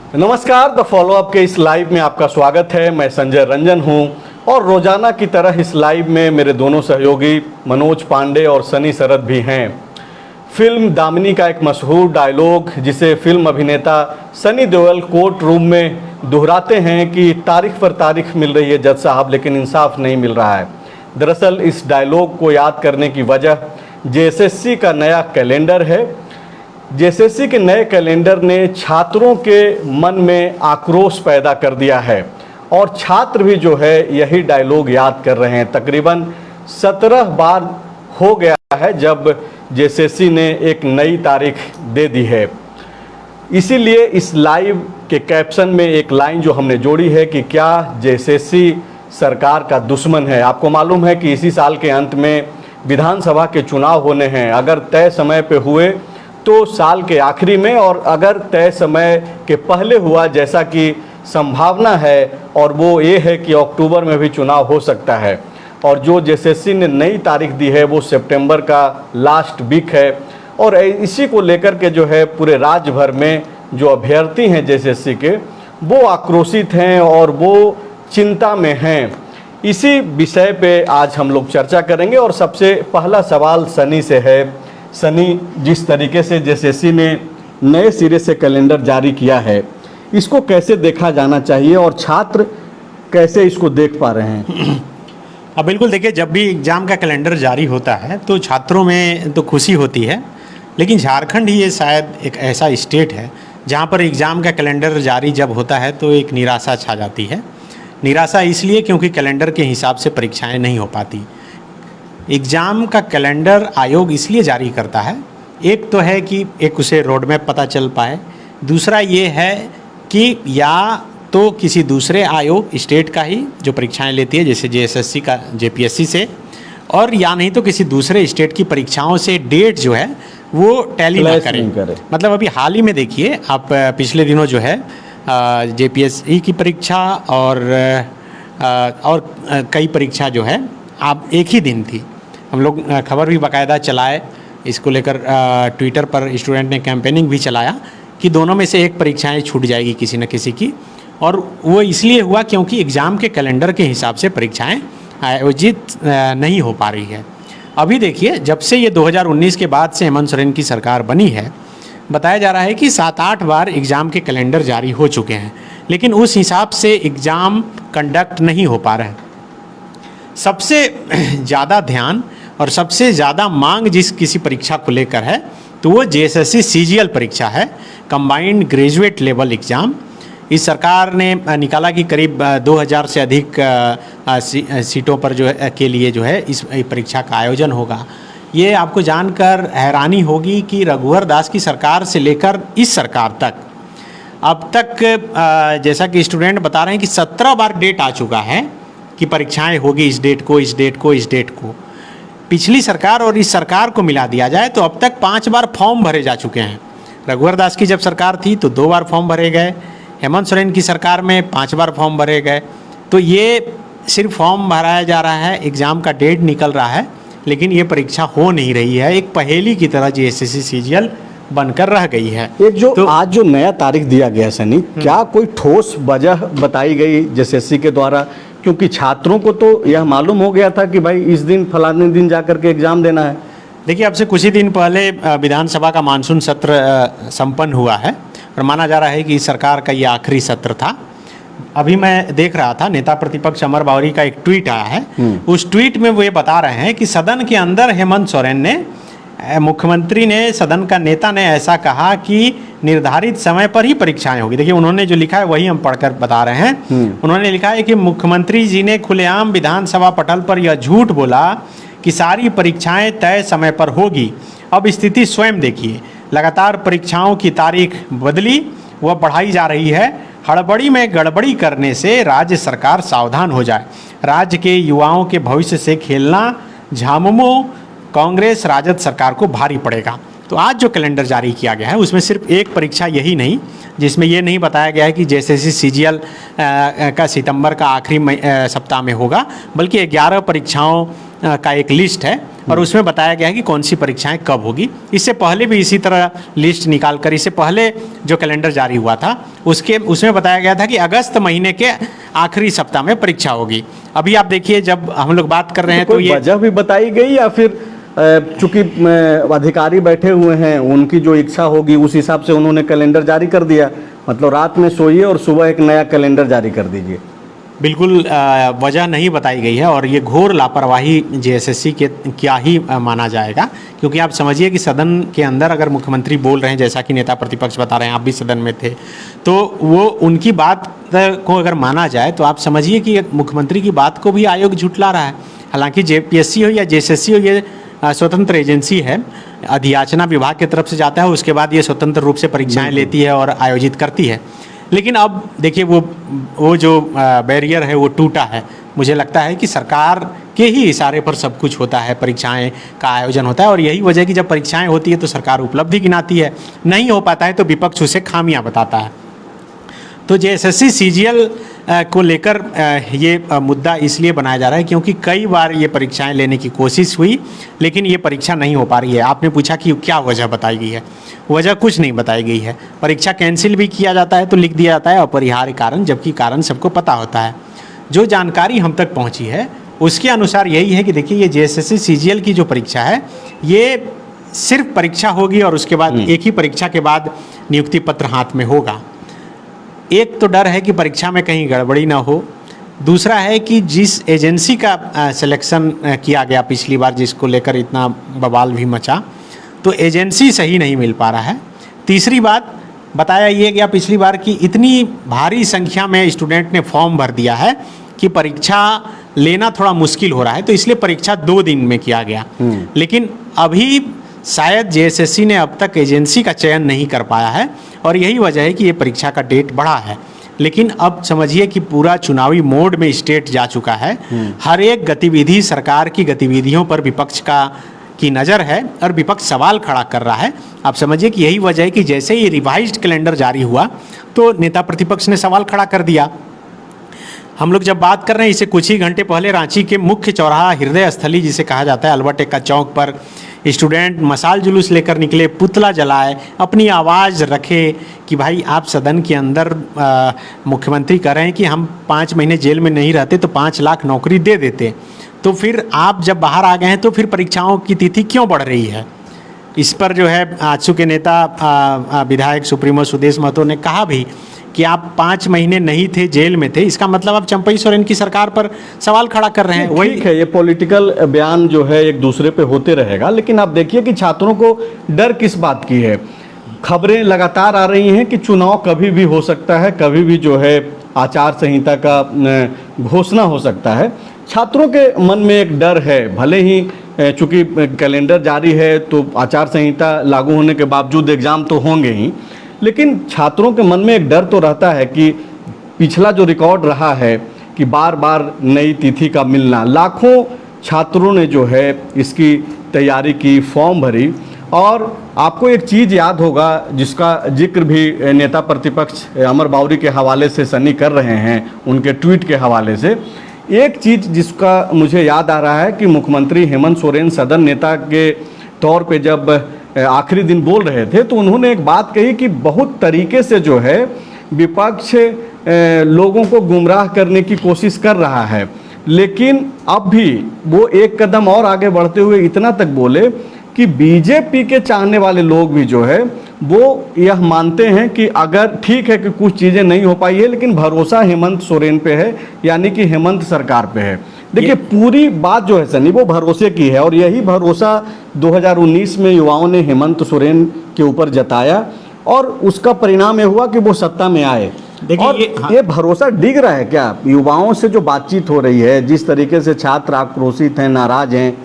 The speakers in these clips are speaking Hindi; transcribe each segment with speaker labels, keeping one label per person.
Speaker 1: नमस्कार, द फॉलो अप के इस लाइव में आपका स्वागत है। मैं संजय रंजन हूं और रोजाना की तरह इस लाइव में मेरे दोनों सहयोगी मनोज पांडे और सनी शरद भी हैं। फिल्म दामिनी का एक मशहूर डायलॉग जिसे फिल्म अभिनेता सनी देओल कोर्ट रूम में दोहराते हैं कि तारीख पर तारीख मिल रही है जज साहब, लेकिन इंसाफ नहीं मिल रहा है। दरअसल इस डायलॉग को याद करने की वजह जेएसएससी का नया कैलेंडर है। जेएसएससी के नए कैलेंडर ने छात्रों के मन में आक्रोश पैदा कर दिया है और छात्र भी जो है यही डायलॉग याद कर रहे हैं। तकरीबन 17 बार हो गया है जब जेएसएससी ने एक नई तारीख दे दी है। इसीलिए इस लाइव के कैप्शन में एक लाइन जो हमने जोड़ी है कि क्या जेएसएससी सरकार का दुश्मन है। आपको मालूम है कि इसी साल के अंत में विधानसभा के चुनाव होने हैं। अगर तय समय पे हुए तो साल के आखिरी में, और अगर तय समय के पहले हुआ जैसा कि संभावना है, और वो ये है कि अक्टूबर में भी चुनाव हो सकता है। और जो जेएसएससी ने नई तारीख दी है वो सितंबर का लास्ट वीक है। और इसी को लेकर के जो है पूरे राज्य भर में जो अभ्यर्थी हैं जेएसएससी के, वो आक्रोशित हैं और वो चिंता में हैं। इसी विषय पे आज हम लोग चर्चा करेंगे और सबसे पहला सवाल सनी से है। सनी, जिस तरीके से जेएसएससी ने नए सिरे से कैलेंडर जारी किया है, इसको कैसे देखा जाना चाहिए और छात्र कैसे इसको देख पा रहे हैं?
Speaker 2: अब बिल्कुल देखिए, जब भी एग्ज़ाम का कैलेंडर जारी होता है तो छात्रों में तो खुशी होती है, लेकिन झारखंड ही ये शायद एक ऐसा स्टेट है जहाँ पर एग्ज़ाम का कैलेंडर जारी जब होता है तो एक निराशा छा जाती है। निराशा इसलिए क्योंकि कैलेंडर के हिसाब से परीक्षाएं नहीं हो पाती। एग्ज़ाम का कैलेंडर आयोग इसलिए जारी करता है, एक तो है कि एक उसे रोड मैप पता चल पाए, दूसरा ये है कि या तो किसी दूसरे आयोग स्टेट का ही जो परीक्षाएं लेती है जैसे जेएसएससी का जेपीएससी से, और या नहीं तो किसी दूसरे स्टेट की परीक्षाओं से डेट जो है वो टैली ना करे। मतलब अभी हाल ही में देखिए आप, पिछले दिनों जो है जेपीएससी की परीक्षा और कई परीक्षा जो है आप एक ही दिन थी। हम लोग खबर भी बाकायदा चलाए, इसको लेकर ट्विटर पर स्टूडेंट ने कैंपेनिंग भी चलाया कि दोनों में से एक परीक्षाएं छूट जाएगी किसी न किसी की। और वो इसलिए हुआ क्योंकि एग्ज़ाम के कैलेंडर के हिसाब से परीक्षाएं आयोजित नहीं हो पा रही है। अभी देखिए, जब से ये 2019 के बाद से हेमंत सोरेन की सरकार बनी है, बताया जा रहा है कि 7-8 बार एग्ज़ाम के कैलेंडर जारी हो चुके हैं, लेकिन उस हिसाब से एग्ज़ाम कंडक्ट नहीं हो पा रहे हैं। सबसे ज़्यादा ध्यान और सबसे ज़्यादा मांग जिस किसी परीक्षा को लेकर है तो वो जेएसएससी सीजीएल परीक्षा है, कंबाइंड ग्रेजुएट लेवल एग्ज़ाम। इस सरकार ने निकाला कि करीब 2000 से अधिक सीटों पर जो है के लिए जो है इस परीक्षा का आयोजन होगा। ये आपको जानकर हैरानी होगी कि रघुवर दास की सरकार से लेकर इस सरकार तक अब तक जैसा कि स्टूडेंट बता रहे हैं कि 17 बार डेट आ चुका है कि परीक्षाएं होगी इस डेट को, इस डेट को, इस डेट को। पिछली सरकार और इस सरकार को मिला दिया जाए तो अब तक 5 बार फॉर्म भरे जा चुके हैं। रघुवर दास की जब सरकार थी तो 2 बार फॉर्म भरे गए, हेमंत सोरेन की सरकार में 5 बार फॉर्म भरे गए। तो ये सिर्फ फॉर्म भराया जा रहा है, एग्ज़ाम का डेट निकल रहा है, लेकिन ये परीक्षा हो नहीं रही है। एक पहेली की तरह जेएसएससी सीजीएल बनकर रह गई है।
Speaker 1: एक जो तो आज जो नया तारीख दिया गया सनी, क्या कोई ठोस वजह बताई गई जेएसएससी के द्वारा? क्योंकि छात्रों को तो यह मालूम हो गया था कि भाई इस दिन फलाने दिन जाकर के एग्ज़ाम देना है।
Speaker 2: देखिए, अब से कुछ ही दिन पहले विधानसभा का मानसून सत्र संपन्न हुआ है और माना जा रहा है कि इस सरकार का ये आखिरी सत्र था। अभी मैं देख रहा था, नेता प्रतिपक्ष अमर बावरी का एक ट्वीट आया है। उस ट्वीट में वो ये बता रहे हैं कि सदन के अंदर हेमंत सोरेन ने, मुख्यमंत्री ने, सदन का नेता ने ऐसा कहा कि निर्धारित समय पर ही परीक्षाएं होगी। देखिए, उन्होंने जो लिखा है वही हम पढ़कर बता रहे हैं। उन्होंने लिखा है कि मुख्यमंत्री जी ने खुलेआम विधानसभा पटल पर यह झूठ बोला कि सारी परीक्षाएं तय समय पर होगी। अब स्थिति स्वयं देखिए, लगातार परीक्षाओं की तारीख बदली व बढ़ाई जा रही है। हड़बड़ी में गड़बड़ी करने से राज्य सरकार सावधान हो जाए। राज्य के युवाओं के भविष्य से खेलना झामुमो कांग्रेस राजद सरकार को भारी पड़ेगा। तो आज जो कैलेंडर जारी किया गया है उसमें सिर्फ एक परीक्षा यही नहीं, जिसमें ये नहीं बताया गया है कि जेएसएससी सीजीएल का सितंबर का आखिरी सप्ताह में होगा, बल्कि 11 परीक्षाओं का एक लिस्ट है और उसमें बताया गया है कि कौन सी परीक्षाएं कब होगी। इससे पहले भी इसी तरह लिस्ट निकाल कर, इससे पहले जो कैलेंडर जारी हुआ था उसमें बताया गया था कि अगस्त महीने के आखिरी सप्ताह में परीक्षा होगी। अभी आप देखिए, जब हम लोग बात कर रहे हैं तो ये
Speaker 1: वजह भी बताई गई या फिर चूंकि अधिकारी बैठे हुए हैं, उनकी जो इच्छा होगी उस हिसाब से उन्होंने कैलेंडर जारी कर दिया, मतलब रात में सोइए और सुबह एक नया कैलेंडर जारी कर दीजिए?
Speaker 2: बिल्कुल वजह नहीं बताई गई है और ये घोर लापरवाही जेएसएससी के क्या ही माना जाएगा। क्योंकि आप समझिए कि सदन के अंदर अगर मुख्यमंत्री बोल रहे हैं, जैसा कि नेता प्रतिपक्ष बता रहे हैं, आप भी सदन में थे, तो वो उनकी बात को अगर माना जाए तो आप समझिए कि मुख्यमंत्री की बात को भी आयोग झुठला रहा है। हालांकि जेपीएससी हो या जेएसएससी हो, ये स्वतंत्र एजेंसी है, अधियाचना विभाग की तरफ से जाता है, उसके बाद ये स्वतंत्र रूप से परीक्षाएं लेती है और आयोजित करती है। लेकिन अब देखिए वो जो बैरियर है वो टूटा है। मुझे लगता है कि सरकार के ही इशारे पर सब कुछ होता है, परीक्षाएं का आयोजन होता है और यही वजह है कि जब परीक्षाएं होती है तो सरकार उपलब्धि गिनाती है, नहीं हो पाता है तो विपक्ष उसे खामियां बताता है। तो जेएसएससी सीजीएल को लेकर ये मुद्दा इसलिए बनाया जा रहा है क्योंकि कई बार ये परीक्षाएं लेने की कोशिश हुई लेकिन ये परीक्षा नहीं हो पा रही है। आपने पूछा कि क्या वजह बताई गई है, वजह कुछ नहीं बताई गई है। परीक्षा कैंसिल भी किया जाता है तो लिख दिया जाता है अपरिहार्य कारण, जबकि कारण सबको पता होता है। जो जानकारी हम तक पहुँची है उसके अनुसार यही है कि देखिए, ये जेएसएससी सीजीएल की जो परीक्षा है ये सिर्फ परीक्षा होगी और उसके बाद एक ही परीक्षा के बाद नियुक्ति पत्र हाथ में होगा। एक तो डर है कि परीक्षा में कहीं गड़बड़ी ना हो, दूसरा है कि जिस एजेंसी का सिलेक्शन किया गया पिछली बार, जिसको लेकर इतना बवाल भी मचा, तो एजेंसी सही नहीं मिल पा रहा है। तीसरी बात बताया ये गया पिछली बार कि इतनी भारी संख्या में स्टूडेंट ने फॉर्म भर दिया है कि परीक्षा लेना थोड़ा मुश्किल हो रहा है, तो इसलिए परीक्षा 2 दिन में किया गया। लेकिन अभी शायद जेएसएससी ने अब तक एजेंसी का चयन नहीं कर पाया है और यही वजह है कि ये परीक्षा का डेट बढ़ा है। लेकिन अब समझिए कि पूरा चुनावी मोड में स्टेट जा चुका है। हर एक गतिविधि, सरकार की गतिविधियों पर विपक्ष की नज़र है और विपक्ष सवाल खड़ा कर रहा है। आप समझिए कि यही वजह है कि जैसे ही रिवाइज्ड कैलेंडर जारी हुआ तो नेता प्रतिपक्ष ने सवाल खड़ा कर दिया। हम लोग जब बात कर रहे हैं, इससे कुछ ही घंटे पहले रांची के मुख्य चौराहा हृदय स्थली जिसे कहा जाता है, अल्बर्ट एक्का चौक पर स्टूडेंट मशाल जुलूस लेकर निकले, पुतला जलाए, अपनी आवाज़ रखे कि भाई आप सदन के अंदर मुख्यमंत्री कह रहे हैं कि हम 5 महीने जेल में नहीं रहते तो 5 लाख नौकरी दे देते, तो फिर आप जब बाहर आ गए हैं तो फिर परीक्षाओं की तिथि क्यों बढ़ रही है। इस पर जो है आजसू के नेता विधायक सुप्रीमो सुदेश महतो ने कहा भी कि आप 5 महीने नहीं थे, जेल में थे, इसका मतलब आप चंपई सोरेन की सरकार पर सवाल खड़ा कर रहे हैं। वही
Speaker 1: ठीक है, ये पॉलिटिकल बयान जो है एक दूसरे पे होते रहेगा, लेकिन आप देखिए कि छात्रों को डर किस बात की है। खबरें लगातार आ रही हैं कि चुनाव कभी भी हो सकता है, कभी भी जो है आचार संहिता का घोषणा हो सकता है। छात्रों के मन में एक डर है, भले ही चूंकि कैलेंडर जारी है तो आचार संहिता लागू होने के बावजूद एग्ज़ाम तो होंगे ही, लेकिन छात्रों के मन में एक डर तो रहता है कि पिछला जो रिकॉर्ड रहा है कि बार बार नई तिथि का मिलना, लाखों छात्रों ने जो है इसकी तैयारी की, फॉर्म भरी। और आपको एक चीज़ याद होगा जिसका जिक्र भी नेता प्रतिपक्ष अमर बाउरी के हवाले से सनी कर रहे हैं, उनके ट्वीट के हवाले से। एक चीज़ जिसका मुझे याद आ रहा है कि मुख्यमंत्री हेमंत सोरेन सदन नेता के तौर पे जब आखिरी दिन बोल रहे थे तो उन्होंने एक बात कही कि बहुत तरीके से जो है विपक्ष लोगों को गुमराह करने की कोशिश कर रहा है, लेकिन अब भी वो एक कदम और आगे बढ़ते हुए इतना तक बोले कि बीजेपी के चाहने वाले लोग भी जो है वो यह मानते हैं कि अगर ठीक है कि कुछ चीज़ें नहीं हो पाई है, लेकिन भरोसा हेमंत सोरेन पे है, यानी कि हेमंत सरकार पे है। देखिए पूरी बात जो है सनी वो भरोसे की है और यही भरोसा 2019 में युवाओं ने हेमंत सोरेन के ऊपर जताया और उसका परिणाम ये हुआ कि वो सत्ता में आए। देखिए ये भरोसा डिग रहा है क्या? युवाओं से जो बातचीत हो रही है, जिस तरीके से छात्र आक्रोशित हैं, नाराज हैं,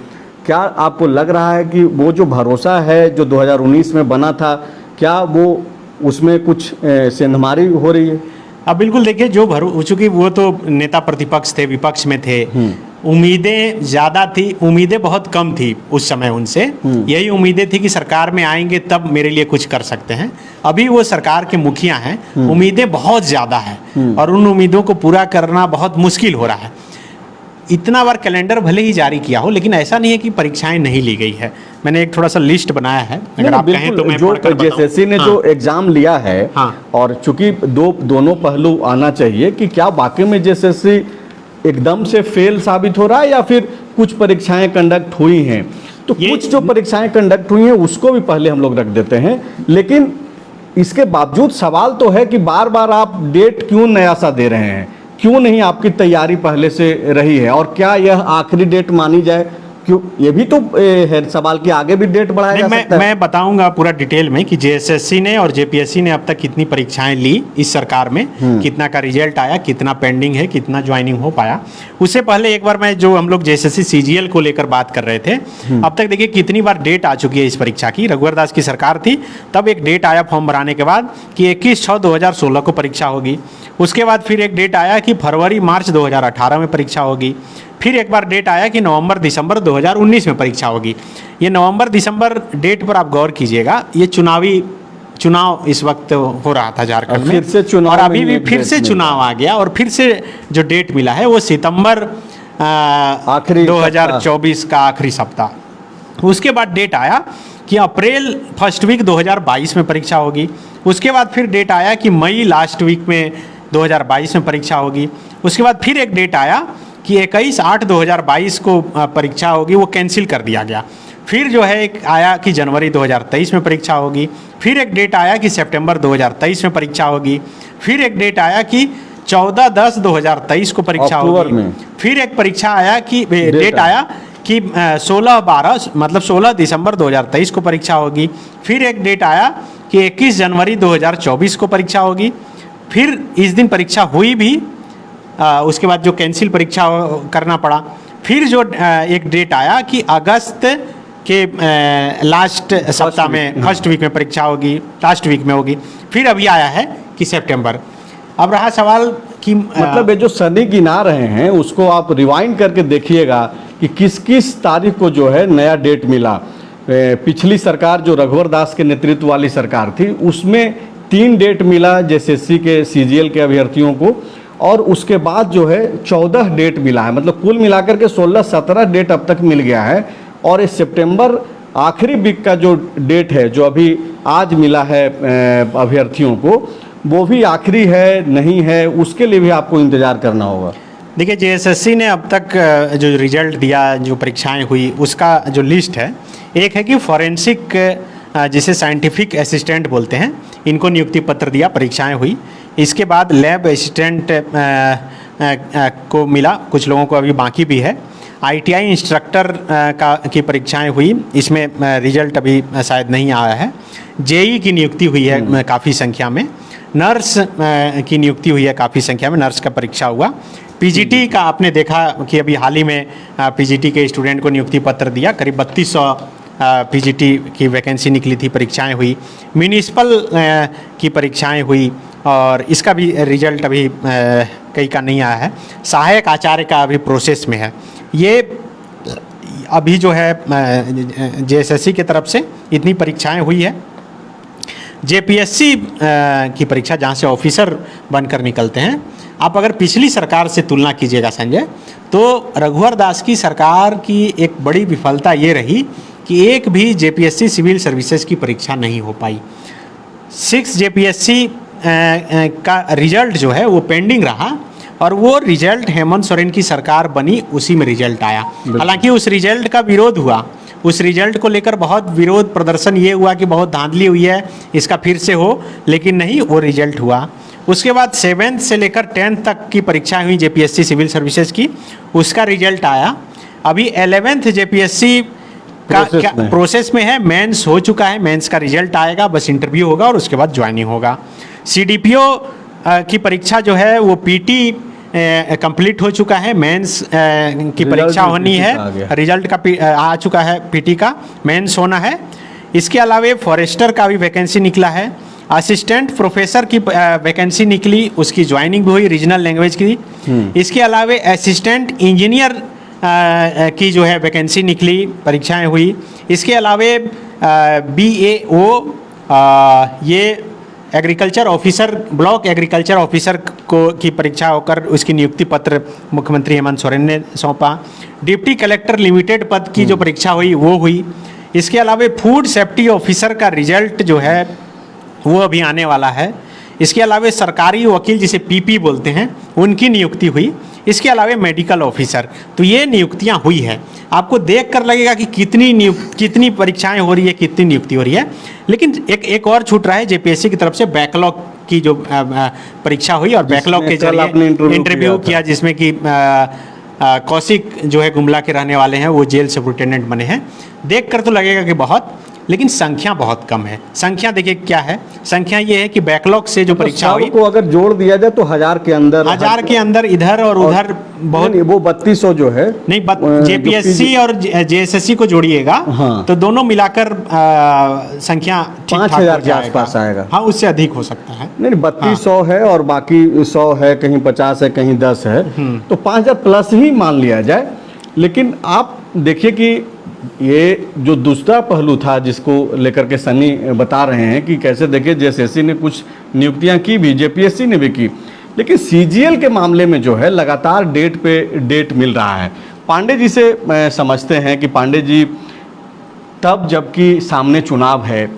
Speaker 1: क्या आपको लग रहा है कि वो जो भरोसा है जो 2019 में बना था, क्या वो उसमें कुछ सेंधमारी हो रही है?
Speaker 2: अब बिल्कुल देखिए, जो चूँकि वो तो नेता प्रतिपक्ष थे, विपक्ष में थे, उम्मीदें ज़्यादा थी, उम्मीदें बहुत कम थी उस समय उनसे। यही उम्मीदें थी कि सरकार में आएंगे तब मेरे लिए कुछ कर सकते हैं। अभी वो सरकार के मुखिया हैं, उम्मीदें बहुत ज़्यादा हैं और उन उम्मीदों को पूरा करना बहुत मुश्किल हो रहा है। इतना बार कैलेंडर भले ही जारी किया हो, लेकिन ऐसा नहीं है कि परीक्षाएं नहीं ली गई है। मैंने एक थोड़ा सा लिस्ट बनाया है, अगर आप कहें तो मैं
Speaker 1: जो
Speaker 2: पढ़कर बताऊं।
Speaker 1: जेएसएससी ने
Speaker 2: हाँ,
Speaker 1: जो एग्जाम लिया है,
Speaker 2: हाँ।
Speaker 1: और चूंकि दोनों पहलू आना चाहिए कि क्या वाकई में जेएसएससी एकदम से फेल साबित हो रहा है या फिर कुछ परीक्षाएं कंडक्ट हुई हैं। तो कुछ जो परीक्षाएं कंडक्ट हुई हैं उसको भी पहले हम लोग रख देते हैं, लेकिन इसके बावजूद सवाल तो है कि बार बार आप डेट क्यों नया सा दे रहे हैं, क्यों नहीं आपकी तैयारी पहले से रही है, और क्या यह आखिरी डेट मानी जाए, क्यों, ये भी तो है सवाल कि आगे भी डेट बढ़ाया जा सकता है।
Speaker 2: मैं बताऊंगा पूरा डिटेल में कि जेएसएससी ने और जेपीएससी ने अब तक कितनी परीक्षाएं ली इस सरकार में, कितना का रिजल्ट आया, कितना पेंडिंग है, कितना ज्वाइनिंग हो पाया। उससे पहले एक बार मैं, जो हम लोग जेएसएससी सीजीएल को लेकर बात कर रहे थे, अब तक देखिए कितनी बार डेट आ चुकी है इस परीक्षा की। रघुवर दास की सरकार थी तब एक डेट आया फॉर्म भराने के बाद कि 21/6/2016 को परीक्षा होगी। उसके बाद फिर एक डेट आया कि फरवरी-मार्च 2018 में परीक्षा होगी। फिर एक बार डेट आया कि नवंबर-दिसंबर 2019 में परीक्षा होगी। ये नवंबर-दिसंबर डेट पर आप गौर कीजिएगा, ये चुनाव इस वक्त हो रहा था झारखंड में,
Speaker 1: फिर से चुनाव
Speaker 2: और अभी
Speaker 1: में
Speaker 2: भी
Speaker 1: एक
Speaker 2: फिर
Speaker 1: डेट
Speaker 2: से
Speaker 1: मिला।
Speaker 2: चुनाव आ गया, और फिर से जो डेट मिला है वो सितंबर
Speaker 1: आखिरी
Speaker 2: 2024 का आखिरी सप्ताह। उसके बाद डेट आया कि अप्रैल फर्स्ट वीक 2022 में परीक्षा होगी। उसके बाद फिर डेट आया कि मई लास्ट वीक में 2022 में परीक्षा होगी। उसके बाद फिर एक डेट आया कि 21/8/2022 को परीक्षा होगी, वो कैंसिल कर दिया गया। फिर जो है एक आया कि जनवरी 2023 में परीक्षा होगी। फिर एक डेट आया कि सितंबर 2023 में परीक्षा होगी। फिर एक डेट आया कि 14/10/2023 को परीक्षा
Speaker 1: अक्टूबर
Speaker 2: होगी।
Speaker 1: में।
Speaker 2: फिर एक परीक्षा आया कि डेट आया कि 16/12 मतलब 16 दिसंबर 2023 को परीक्षा होगी। फिर एक डेट आया कि 21 जनवरी 2024 को परीक्षा होगी। फिर इस दिन परीक्षा हुई भी, उसके बाद जो कैंसिल परीक्षा करना पड़ा। फिर जो एक डेट आया कि अगस्त के लास्ट सप्ताह में, फर्स्ट वीक में परीक्षा होगी, लास्ट वीक में होगी। फिर अभी आया है कि सितंबर। अब रहा सवाल कि
Speaker 1: मतलब ये जो सनी गिना रहे हैं उसको आप रिवाइंड करके देखिएगा कि किस किस तारीख को जो है नया डेट मिला। पिछली सरकार जो रघुवर दास के नेतृत्व वाली सरकार थी उसमें 3 डेट मिला जेएसएससी के सीजीएल के अभ्यर्थियों को, और उसके बाद जो है 14 डेट मिला है। मतलब कुल मिलाकर के 16-17 डेट अब तक मिल गया है। और इस सितंबर आखिरी वीक का जो डेट है जो अभी आज मिला है अभ्यर्थियों को, वो भी आखिरी है नहीं है, उसके लिए भी आपको इंतज़ार करना होगा।
Speaker 2: देखिए, जेएसएससी ने अब तक जो रिजल्ट दिया, जो परीक्षाएं हुई, उसका जो लिस्ट है, एक है कि फॉरेंसिक, जिसे साइंटिफिक असिस्टेंट बोलते हैं, इनको नियुक्ति पत्र दिया, परीक्षाएं हुई। इसके बाद लैब असिस्टेंट को मिला, कुछ लोगों को अभी बाकी भी है। आईटीआई इंस्ट्रक्टर की परीक्षाएं हुई, इसमें रिजल्ट अभी शायद नहीं आया है। जेई की नियुक्ति हुई है काफ़ी संख्या में। नर्स की नियुक्ति हुई है काफ़ी संख्या में, नर्स का परीक्षा हुआ। पीजीटी का आपने देखा कि अभी हाल ही में पीजीटी के स्टूडेंट को नियुक्ति पत्र दिया, करीब 3200 पीजीटी की वैकेंसी निकली थी, परीक्षाएं हुई। म्यूनिसिपल की परीक्षाएं हुई, और इसका भी रिजल्ट अभी कई का नहीं आया है। सहायक आचार्य का अभी प्रोसेस में है। ये अभी जो है जेएसएससी की तरफ से इतनी परीक्षाएं हुई है। जेपीएससी की परीक्षा, जहाँ से ऑफिसर बनकर निकलते हैं, आप अगर पिछली सरकार से तुलना कीजिएगा संजय, तो रघुवर दास की सरकार की एक बड़ी विफलता ये रही कि एक भी जेपीएससी सिविल सर्विसेज की परीक्षा नहीं हो पाई। 6 जेपीएससी का रिजल्ट जो है वो पेंडिंग रहा, और वो रिजल्ट हेमंत सोरेन की सरकार बनी, उसी में रिजल्ट आया। हालांकि उस रिजल्ट का विरोध हुआ, उस रिजल्ट को लेकर बहुत विरोध प्रदर्शन ये हुआ कि बहुत धांधली हुई है, इसका फिर से हो, लेकिन नहीं, वो रिजल्ट हुआ। उसके बाद 7th से लेकर 10th तक की परीक्षाएं हुई जेपीएससी सिविल सर्विसेज की, उसका रिजल्ट आया। अभी 11th जेपीएससी का प्रोसेस में है, मेंस हो चुका है, मेंस का रिजल्ट आएगा, बस इंटरव्यू होगा और उसके बाद ज्वाइनिंग होगा। सीडीपीओ की परीक्षा जो है वो पीटी कंप्लीट हो चुका है, मेंस की परीक्षा होनी है, रिजल्ट का आ चुका है, पीटी का मेंस होना है। इसके अलावा फॉरेस्टर का भी वैकेंसी निकला है, असिस्टेंट प्रोफेसर की वैकेंसी निकली, उसकी ज्वाइनिंग भी हुई रीजनल लैंग्वेज की। इसके अलावा असिस्टेंट इंजीनियर की जो है वैकेंसी निकली, परीक्षाएं हुई। इसके अलावा BAO, ये agriculture officer, block agriculture officer को की परीक्षा होकर उसकी नियुक्ति पत्र मुख्यमंत्री हेमंत सोरेन ने सौंपा। डिप्टी कलेक्टर लिमिटेड पद की जो परीक्षा हुई वो हुई। इसके अलावा फूड सेफ्टी ऑफिसर का रिजल्ट जो है वो अभी आने वाला है। इसके अलावा सरकारी वकील जिसे पीपी बोलते हैं उनकी नियुक्ति हुई। इसके अलावा मेडिकल ऑफिसर, तो ये नियुक्तियां हुई है। आपको देख कर लगेगा कि कितनी परीक्षाएं हो रही है, कितनी नियुक्ति हो रही है, लेकिन एक और छूट रहा है जेपीएससी की तरफ से बैकलॉग की जो परीक्षा हुई और बैकलॉग के जरिए इंटरव्यू किया, जिसमें कि कौशिक जो है गुमला के रहने वाले हैं, वो जेल सुपरिटेंडेंट बने हैं। देख कर तो लगेगा कि बहुत, लेकिन संख्या बहुत कम है। संख्या देखिए क्या है, संख्या ये है कि बैकलॉग से जो परीक्षा हुई
Speaker 1: को अगर जोड़ दिया जाए तो 1000 के अंदर
Speaker 2: इधर और उधर बहुत
Speaker 1: नहीं, वो 3200 जो है
Speaker 2: नहीं, जेपीएससी और जेएसएससी को जोड़िएगा
Speaker 1: हाँ।
Speaker 2: तो दोनों मिलाकर संख्या
Speaker 1: 5000 के आसपास आएगा।
Speaker 2: हाँ, उससे अधिक हो सकता है।
Speaker 1: नहीं 3200 है और बाकी 100 है, कहीं 50 है, कहीं 10 है, तो 5000 प्लस ही मान लिया जाए। लेकिन आप देखिए कि ये जो दूसरा पहलू था जिसको लेकर के सनी बता रहे हैं कि कैसे देखिए जेएसएससी ने कुछ नियुक्तियां की भी, जेपीएससी ने भी की, लेकिन सीजीएल के मामले में जो है लगातार डेट पे डेट मिल रहा है। पांडे जी से समझते हैं कि पांडे जी तब जबकि सामने चुनाव है,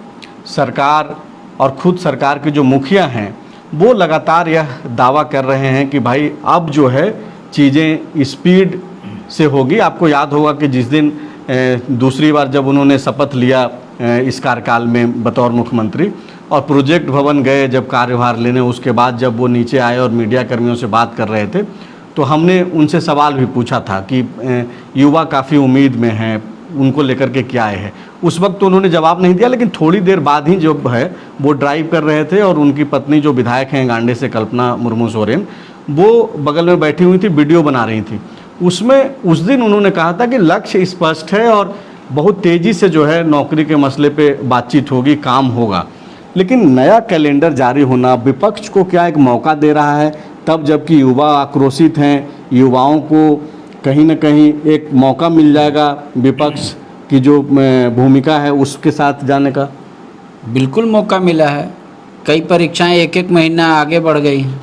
Speaker 1: सरकार और खुद सरकार के जो मुखिया हैं वो लगातार यह दावा कर रहे हैं कि भाई अब जो है चीज़ें स्पीड से होगी। आपको याद होगा कि जिस दिन दूसरी बार जब उन्होंने शपथ लिया इस कार्यकाल में बतौर मुख्यमंत्री और प्रोजेक्ट भवन गए जब कार्यभार लेने, उसके बाद जब वो नीचे आए और मीडिया कर्मियों से बात कर रहे थे तो हमने उनसे सवाल भी पूछा था कि युवा काफ़ी उम्मीद में हैं, उनको लेकर के क्या है। उस वक्त तो उन्होंने जवाब नहीं दिया, लेकिन थोड़ी देर बाद ही जो है वो ड्राइव कर रहे थे और उनकी पत्नी जो विधायक हैं गांडे से कल्पना मुर्मू सोरेन, वो बगल में बैठी हुई थी, वीडियो बना रही थी। उसमें उस दिन उन्होंने कहा था कि लक्ष्य स्पष्ट है और बहुत तेज़ी से जो है नौकरी के मसले पे बातचीत होगी, काम होगा। लेकिन नया कैलेंडर जारी होना विपक्ष को क्या एक मौका दे रहा है, तब जबकि युवा आक्रोशित हैं, युवाओं को कहीं ना कहीं एक मौका मिल जाएगा विपक्ष की जो भूमिका है उसके साथ जाने का।
Speaker 3: बिल्कुल मौका मिला है। कई परीक्षाएं एक महीना आगे बढ़ गई हैं।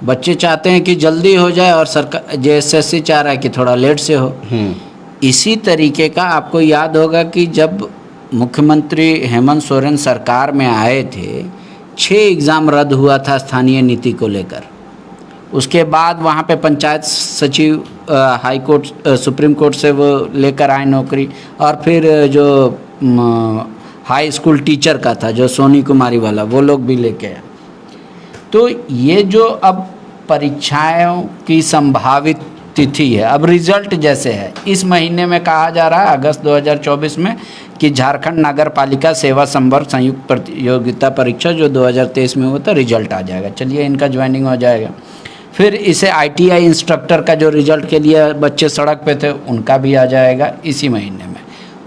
Speaker 3: बच्चे चाहते हैं कि जल्दी हो जाए और सरकार जेएसएससी चाह रहा है कि थोड़ा लेट से हो। इसी तरीके का आपको याद होगा कि जब मुख्यमंत्री हेमंत सोरेन सरकार में आए थे, 6 एग्ज़ाम रद्द हुआ था स्थानीय नीति को लेकर। उसके बाद वहाँ पे पंचायत सचिव हाई कोर्ट सुप्रीम कोर्ट से वो लेकर आए नौकरी, और फिर जो हाई स्कूल टीचर का था जो सोनी कुमारी वाला, वो लोग भी लेके आए। तो ये जो अब परीक्षाओं की संभावित तिथि है, अब रिजल्ट जैसे है, इस महीने में कहा जा रहा है अगस्त 2024 में कि झारखंड नगर पालिका सेवा संवर्ग संयुक्त प्रतियोगिता परीक्षा जो 2023 में हुआ था, रिजल्ट आ जाएगा। चलिए, इनका ज्वाइनिंग हो जाएगा। फिर इसे आईटीआई इंस्ट्रक्टर का जो रिजल्ट के लिए बच्चे सड़क पे थे उनका भी आ जाएगा इसी महीने में।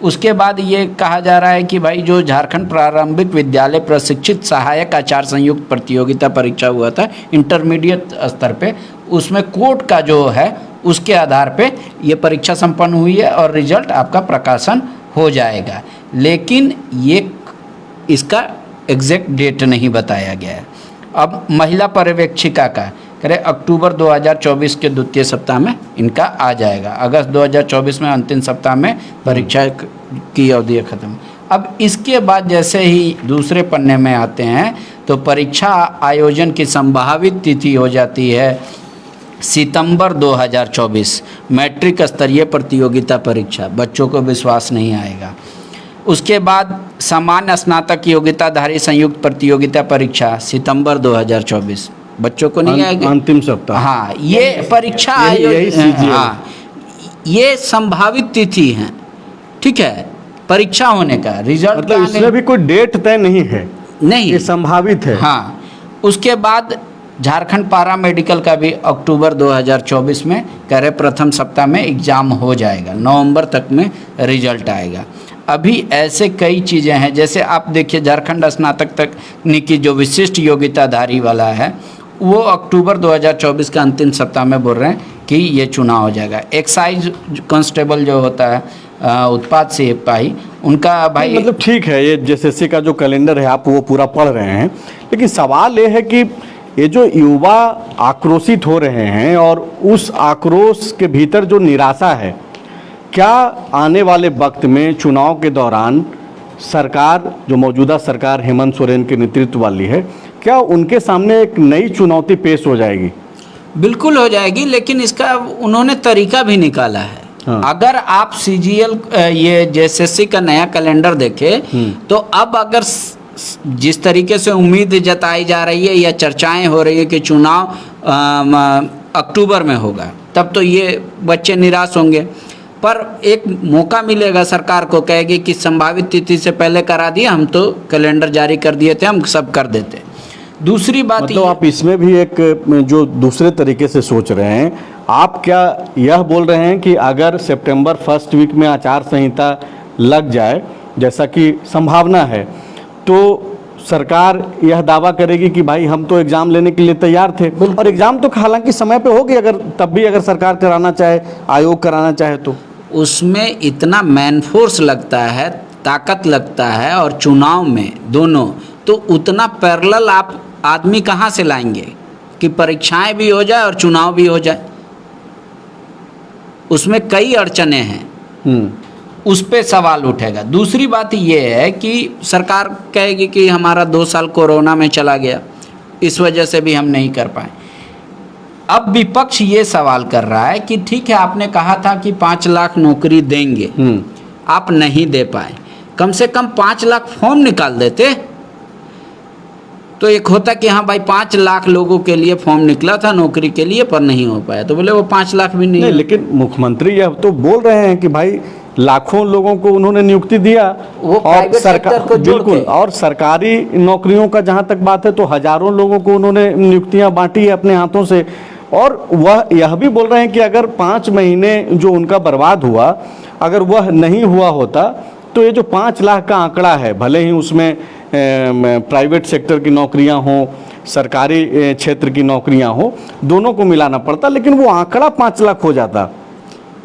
Speaker 3: उसके बाद ये कहा जा रहा है कि भाई जो झारखंड प्रारंभिक विद्यालय प्रशिक्षित सहायक आचार्य संयुक्त प्रतियोगिता परीक्षा हुआ था इंटरमीडिएट स्तर पे, उसमें कोर्ट का जो है उसके आधार पे ये परीक्षा संपन्न हुई है और रिजल्ट आपका प्रकाशन हो जाएगा। लेकिन ये इसका एग्जैक्ट डेट नहीं बताया गया है। अब महिला पर्यवेक्षिका का करें अक्टूबर 2024 के द्वितीय सप्ताह में इनका आ जाएगा। अगस्त 2024 में अंतिम सप्ताह में परीक्षा की अवधि खत्म। अब इसके बाद जैसे ही दूसरे पन्ने में आते हैं तो परीक्षा आयोजन की संभावित तिथि हो जाती है सितंबर 2024, मैट्रिक स्तरीय प्रतियोगिता परीक्षा। बच्चों को विश्वास नहीं आएगा। उसके बाद सामान्य स्नातक योग्यताधारी संयुक्त प्रतियोगिता परीक्षा सितंबर 2024, बच्चों को नहीं आएगी,
Speaker 1: अंतिम सप्ताह।
Speaker 3: हाँ, ये परीक्षा आयोजन, हाँ, ये संभावित तिथि है। ठीक है, परीक्षा होने का रिजल्ट
Speaker 1: मतलब इसमें भी कोई डेट तय नहीं है,
Speaker 3: नहीं,
Speaker 1: ये संभावित है।
Speaker 3: हाँ, उसके बाद झारखंड पारा मेडिकल का भी अक्टूबर 2024 में कह रहे प्रथम सप्ताह में एग्ज़ाम हो जाएगा, नवंबर तक में रिजल्ट आएगा। अभी ऐसे कई चीज़ें हैं, जैसे आप देखिए झारखंड स्नातक तकनीकी जो विशिष्ट योग्यताधारी वाला है वो अक्टूबर 2024 का अंतिम सप्ताह में बोल रहे हैं कि ये चुनाव हो जाएगा। एक्साइज कांस्टेबल जो होता है उत्पाद सिपाही, उनका भाई
Speaker 1: मतलब ठीक है, ये जेएसएससी का जो कैलेंडर है आप वो पूरा पढ़ रहे हैं, लेकिन सवाल ये है कि ये जो युवा आक्रोशित हो रहे हैं और उस आक्रोश के भीतर जो निराशा है, क्या आने वाले वक्त में चुनाव के दौरान सरकार, जो मौजूदा सरकार हेमंत सोरेन के नेतृत्व वाली है, क्या उनके सामने एक नई चुनौती पेश हो जाएगी?
Speaker 3: बिल्कुल हो जाएगी, लेकिन इसका उन्होंने तरीका भी निकाला है।
Speaker 1: हाँ।
Speaker 3: अगर आप सीजीएल ये जेएसएससी का नया कैलेंडर देखें तो अब अगर जिस तरीके से उम्मीद जताई जा रही है या चर्चाएं हो रही है कि चुनाव अक्टूबर में होगा, तब तो ये बच्चे निराश होंगे। पर एक मौका मिलेगा, सरकार को कहेगी कि संभावित तिथि से पहले करा दिए, हम तो कैलेंडर जारी कर दिए थे, हम सब कर देते। दूसरी बात
Speaker 1: मतलब आप इसमें भी एक जो दूसरे तरीके से सोच रहे हैं, आप क्या यह बोल रहे हैं कि अगर सितंबर फर्स्ट वीक में आचार संहिता लग जाए, जैसा कि संभावना है, तो सरकार यह दावा करेगी कि भाई हम तो एग्ज़ाम लेने के लिए तैयार थे, और एग्ज़ाम तो हालांकि समय पे होगी, अगर तब भी अगर सरकार कराना चाहे, आयोग कराना चाहे तो
Speaker 3: उसमें इतना मैन फोर्स लगता है, ताकत लगता है, और चुनाव में दोनों, तो उतना पैरेलल आप आदमी कहाँ से लाएंगे कि परीक्षाएं भी हो जाए और चुनाव भी हो जाए? उसमें कई अड़चने हैं, उस पे सवाल उठेगा। दूसरी बात ये है कि सरकार कहेगी कि हमारा 2 साल कोरोना में चला गया, इस वजह से भी हम नहीं कर पाए। अब विपक्ष ये सवाल कर रहा है कि ठीक है, आपने कहा था कि 5 लाख नौकरी देंगे, आप नहीं दे पाए, कम से कम 5 लाख फॉर्म निकाल देते तो एक होता कि हाँ भाई 5 लाख लोगों के लिए फॉर्म निकला था नौकरी के लिए, पर नहीं हो पाया, तो बोले वो 5 लाख भी नहीं।
Speaker 1: लेकिन मुख्यमंत्री यह तो बोल रहे हैं कि भाई लाखों लोगों को उन्होंने नियुक्ति दिया,
Speaker 3: वो
Speaker 1: और सरकार बिल्कुल, और सरकारी नौकरियों का जहां तक बात है तो हजारों लोगों को उन्होंने नियुक्तियां बांटी है अपने हाथों से। और वह यह भी बोल रहे हैं कि अगर 5 महीने जो उनका बर्बाद हुआ, अगर वह नहीं हुआ होता तो ये जो 5 लाख का आंकड़ा है, भले ही उसमें प्राइवेट सेक्टर की नौकरियां हों, सरकारी क्षेत्र की नौकरियां हों, दोनों को मिलाना पड़ता, लेकिन वो आंकड़ा 5 लाख हो जाता।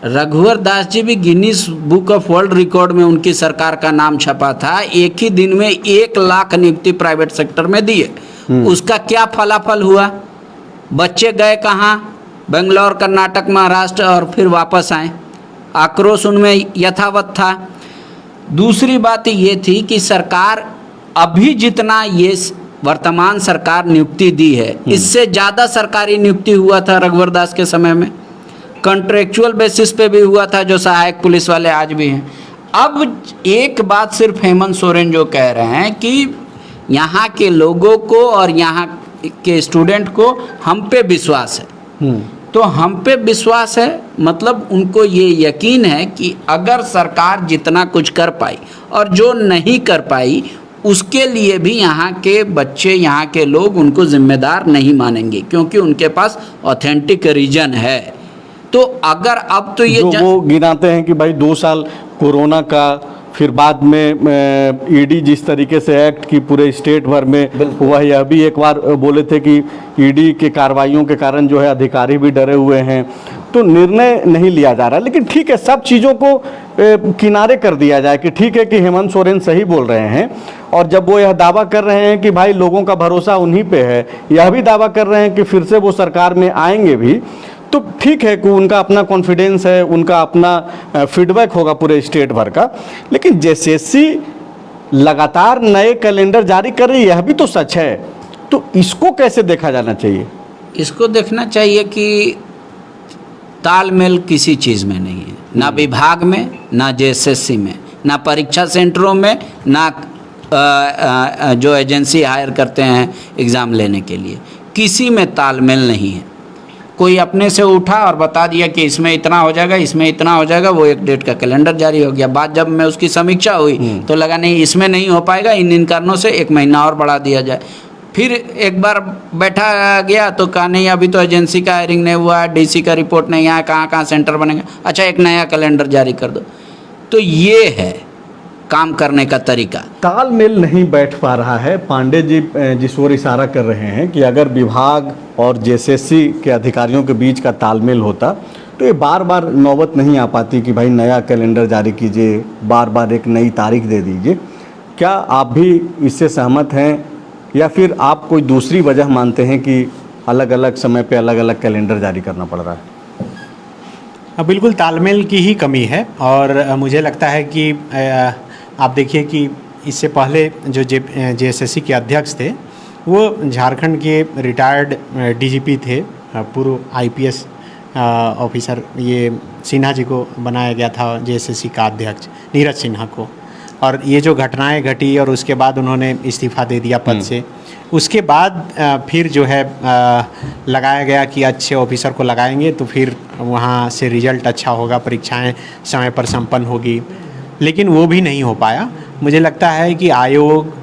Speaker 3: रघुवर दास जी भी Guinness book of world record में उनकी सरकार का नाम छपा था, एक ही दिन में 1 लाख नियुक्ति प्राइवेट सेक्टर में दिए। उसका क्या फलाफल हुआ? बच्चे गए कहाँ? बेंगलोर, कर्नाटक, महाराष्ट्र, और फिर वापस आए। आक्रोश उनमें यथावत था। दूसरी बात ये थी कि सरकार अभी जितना ये वर्तमान सरकार नियुक्ति दी है, इससे ज़्यादा सरकारी नियुक्ति हुआ था रघुवर दास के समय में, कॉन्ट्रेक्चुअल बेसिस पे भी हुआ था, जो सहायक पुलिस वाले आज भी हैं। अब एक बात सिर्फ हेमंत सोरेन जो कह रहे हैं कि यहाँ के लोगों को और यहाँ के स्टूडेंट को हम पे विश्वास है, तो हम पे विश्वास है मतलब उनको ये यकीन है कि अगर सरकार जितना कुछ कर पाई और जो नहीं कर पाई उसके लिए भी यहाँ के बच्चे, यहाँ के लोग उनको जिम्मेदार नहीं मानेंगे, क्योंकि उनके पास ऑथेंटिक रीजन है। तो अगर अब तो ये
Speaker 1: वो गिनाते हैं कि भाई 2 साल कोरोना का, फिर बाद में ईडी जिस तरीके से एक्ट की पूरे स्टेट भर में, वह यह भी एक बार बोले थे कि ईडी के कार्रवाइयों के कारण जो है अधिकारी भी डरे हुए हैं, तो निर्णय नहीं लिया जा रहा। लेकिन ठीक है, सब चीज़ों को किनारे कर दिया जाए कि ठीक है कि हेमंत सोरेन सही बोल रहे हैं, और जब वो यह दावा कर रहे हैं कि भाई लोगों का भरोसा उन्हीं पे है, यह भी दावा कर रहे हैं कि फिर से वो सरकार में आएंगे भी, तो ठीक है कि उनका अपना कॉन्फिडेंस है, उनका अपना फीडबैक होगा पूरे स्टेट भर का। लेकिन जेएसएससी लगातार नए कैलेंडर जारी कर रही है, यह भी तो सच है, तो इसको कैसे देखा जाना चाहिए?
Speaker 3: इसको देखना चाहिए कि तालमेल किसी चीज़ में नहीं है, ना विभाग में, ना जेएसएससी में, ना परीक्षा सेंटरों में, ना जो एजेंसी हायर करते हैं एग्ज़ाम लेने के लिए, किसी में तालमेल नहीं है। कोई अपने से उठा और बता दिया कि इसमें इतना हो जाएगा, इसमें इतना हो जाएगा, वो एक डेट का कैलेंडर जारी हो गया। बाद जब मैं उसकी समीक्षा हुई तो लगा नहीं, इसमें नहीं हो पाएगा, इन कारणों से 1 महीना और बढ़ा दिया जाए। फिर एक बार बैठा गया तो कहा नहीं, अभी तो एजेंसी का हायरिंग नहीं हुआ है, डीसी का रिपोर्ट नहीं आया, कहाँ कहाँ सेंटर बनेगा, अच्छा एक नया कैलेंडर जारी कर दो। तो ये है काम करने का तरीका।
Speaker 1: तालमेल नहीं बैठ पा रहा है। पांडे जी जिस ओर इशारा कर रहे हैं कि अगर विभाग और जेएसएससी के अधिकारियों के बीच का तालमेल होता तो ये बार बार नौबत नहीं आ पाती कि भाई नया कैलेंडर जारी कीजिए, बार बार एक नई तारीख दे दीजिए? क्या आप भी इससे सहमत हैं या फिर आप कोई दूसरी वजह मानते हैं कि अलग अलग समय पे अलग अलग कैलेंडर जारी करना पड़ रहा है?
Speaker 2: बिल्कुल तालमेल की ही कमी है। और मुझे लगता है कि आप देखिए कि इससे पहले जो जेएसएससी के अध्यक्ष थे वो झारखंड के रिटायर्ड डीजीपी थे, पूर्व आईपीएस ऑफिसर, ये सिन्हा जी को बनाया गया था जेएसएससी का अध्यक्ष, नीरज सिन्हा को। और ये जो घटनाएं घटी और उसके बाद उन्होंने इस्तीफ़ा दे दिया पद से। उसके बाद फिर जो है लगाया गया कि अच्छे ऑफिसर को लगाएंगे तो फिर वहाँ से रिजल्ट अच्छा होगा, परीक्षाएं समय पर संपन्न होगी, लेकिन वो भी नहीं हो पाया। मुझे लगता है कि आयोग,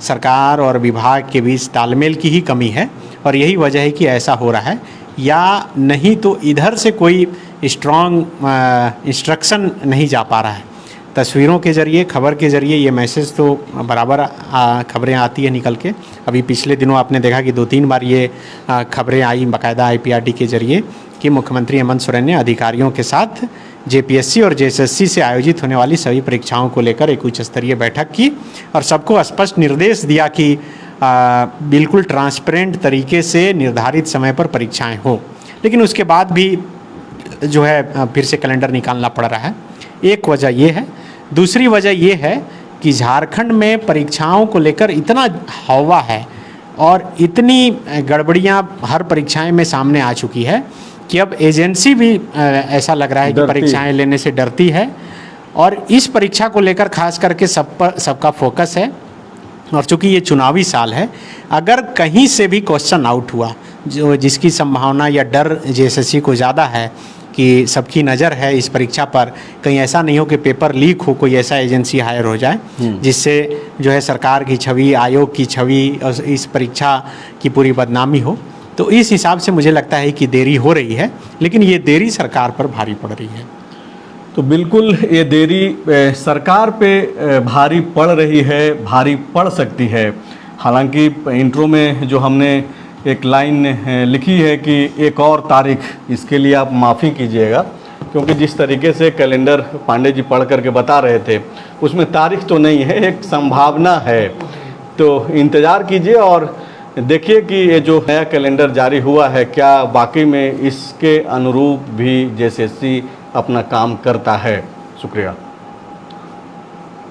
Speaker 2: सरकार और विभाग के बीच तालमेल की ही कमी है और यही वजह है कि ऐसा हो रहा है, या नहीं तो इधर से कोई स्ट्रॉन्ग इंस्ट्रक्शन नहीं जा पा रहा है। तस्वीरों के ज़रिए, खबर के ज़रिए ये मैसेज तो बराबर खबरें आती है निकल के। अभी पिछले दिनों आपने देखा कि 2-3 बार ये खबरें आई बाकायदा आईपीआरडी के ज़रिए कि मुख्यमंत्री हेमंत सोरेन ने अधिकारियों के साथ जेपीएससी और जेएसएससी से आयोजित होने वाली सभी परीक्षाओं को लेकर एक उच्च स्तरीय बैठक की और सबको स्पष्ट निर्देश दिया कि बिल्कुल ट्रांसपेरेंट तरीके से निर्धारित समय पर परीक्षाएं हो। लेकिन उसके बाद भी जो है फिर से कैलेंडर निकालना पड़ रहा है। एक वजह ये है। दूसरी वजह ये है कि झारखंड में परीक्षाओं को लेकर इतना हवा है और इतनी गड़बड़ियां हर परीक्षाएं में सामने आ चुकी है कि अब एजेंसी भी ऐसा लग रहा है कि परीक्षाएं लेने से डरती है। और इस परीक्षा को लेकर खास करके सबका फोकस है। और चूँकि ये चुनावी साल है, अगर कहीं से भी क्वेश्चन आउट हुआ, जो जिसकी संभावना या डर जेएसएससी को ज़्यादा है कि सबकी नज़र है इस परीक्षा पर, कहीं ऐसा नहीं हो कि पेपर लीक हो, कोई ऐसा एजेंसी हायर हो जाए जिससे जो है सरकार की छवि, आयोग की छवि और इस परीक्षा की पूरी बदनामी हो। तो इस हिसाब से मुझे लगता है कि देरी हो रही है, लेकिन ये देरी सरकार पर भारी पड़ रही है।
Speaker 1: तो बिल्कुल ये देरी सरकार पे भारी पड़ रही है, भारी पड़ सकती है। हालांकि इंट्रो में जो हमने एक लाइन लिखी है कि एक और तारीख, इसके लिए आप माफ़ी कीजिएगा क्योंकि जिस तरीके से कैलेंडर पांडे जी पढ़ करके बता रहे थे उसमें तारीख तो नहीं है, एक संभावना है। तो इंतज़ार कीजिए और देखिए कि ये जो नया कैलेंडर जारी हुआ है क्या वाकई में इसके अनुरूप भी जेएसएससी अपना काम करता है। शुक्रिया।